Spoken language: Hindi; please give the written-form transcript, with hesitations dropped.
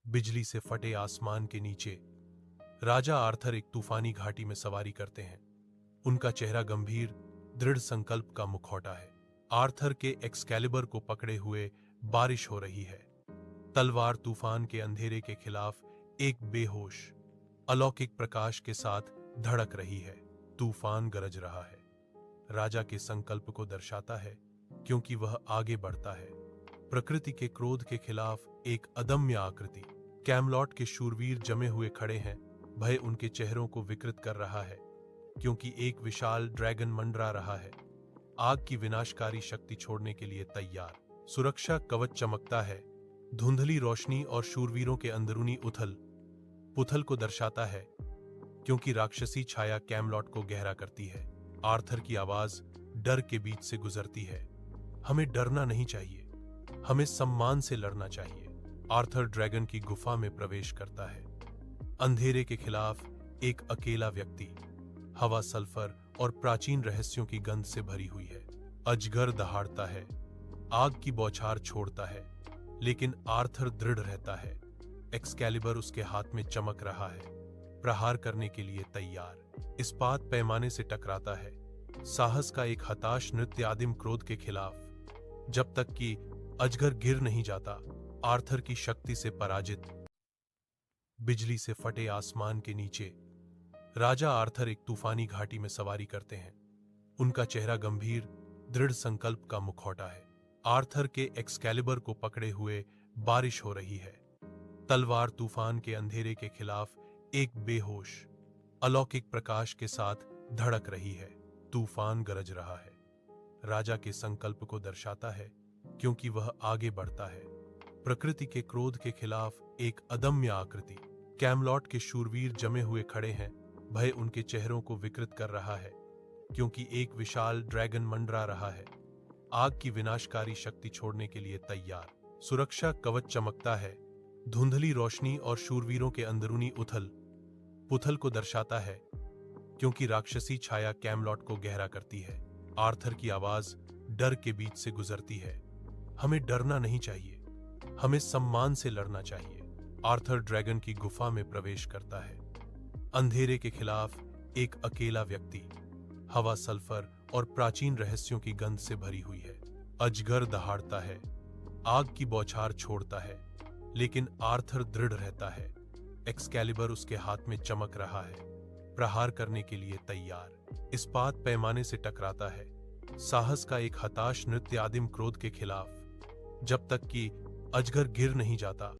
बिजली से फटे आसमान के नीचे राजा आर्थर एक तूफानी घाटी में सवारी करते हैं। उनका चेहरा गंभीर, दृढ़ संकल्प का मुखौटा है। आर्थर के एक्सकैलिबर को पकड़े हुए बारिश हो रही है। तलवार तूफान के अंधेरे के खिलाफ एक बेहोश, अलौकिक प्रकाश के साथ धड़क रही है। तूफान गरज रहा है, राजा के संकल्प को दर्शाता है क्योंकि वह आगे बढ़ता है। प्रकृति के क्रोध के खिलाफ एक अदम्य आकृति। कैमलॉट के शूरवीर जमे हुए खड़े हैं। भय उनके चेहरों को विकृत कर रहा है क्योंकि एक विशाल ड्रैगन मंडरा रहा है, आग की विनाशकारी शक्ति छोड़ने के लिए तैयार। सुरक्षा कवच चमकता है। धुंधली रोशनी और शूरवीरों के अंदरूनी उथल पुथल को दर्शाता है क्योंकि राक्षसी छाया कैमलॉट को गहरा करती है। आर्थर की आवाज डर के बीच से गुजरती है। हमें डरना नहीं चाहिए, हमें सम्मान से लड़ना चाहिए। आर्थर ड्रैगन की गुफा में प्रवेश करता है। अंधेरे के खिलाफ एक अकेला व्यक्ति। हवा सल्फर और प्राचीन रहस्यों की गंध से भरी हुई है। अजगर दहाड़ता है, आग की बौछार छोड़ता है, लेकिन आर्थर दृढ़ रहता है। एक्सकैलिबर उसके हाथ में चमक रहा है, प्रहार करने के लिए तैयार। इस्पात पैमाने से टकराता है, साहस का एक हताश नृत्य आदिम क्रोध के खिलाफ। जब तक कि अजगर गिर नहीं जाता, आर्थर की शक्ति से पराजित। बिजली से फटे आसमान के नीचे राजा आर्थर एक तूफानी घाटी में सवारी करते हैं। उनका चेहरा गंभीर, दृढ़ संकल्प का मुखौटा है। आर्थर के एक्सकैलिबर को पकड़े हुए बारिश हो रही है। तलवार तूफान के अंधेरे के खिलाफ एक बेहोश, अलौकिक प्रकाश के साथ धड़क रही है। तूफान गरज रहा है, राजा के संकल्प को दर्शाता है क्योंकि वह आगे बढ़ता है। प्रकृति के क्रोध के खिलाफ एक अदम्य आकृति। कैमलॉट के शूरवीर जमे हुए खड़े हैं। भय उनके चेहरों को विकृत कर रहा है क्योंकि एक विशाल ड्रैगन मंडरा रहा है, आग की विनाशकारी शक्ति छोड़ने के लिए तैयार। सुरक्षा कवच चमकता है। धुंधली रोशनी और शूरवीरों के अंदरूनी उथल पुथल को दर्शाता है क्योंकि राक्षसी छाया कैमलॉट को गहरा करती है। आर्थर की आवाज डर के बीच से गुजरती है। हमें डरना नहीं चाहिए, हमें सम्मान से लड़ना चाहिए। आर्थर ड्रैगन की गुफा में प्रवेश करता है। अंधेरे के खिलाफ एक अकेला व्यक्ति। हवा सल्फर और प्राचीन रहस्यों की गंध से भरी हुई है। अजगर दहाड़ता है, आग की बौछार छोड़ता है, लेकिन आर्थर दृढ़ रहता है। एक्सकैलिबर उसके हाथ में चमक रहा है, प्रहार करने के लिए तैयार। इस्पात पैमाने से टकराता है, साहस का एक हताश नृत्य आदिम क्रोध के खिलाफ। जब तक कि अजगर गिर नहीं जाता,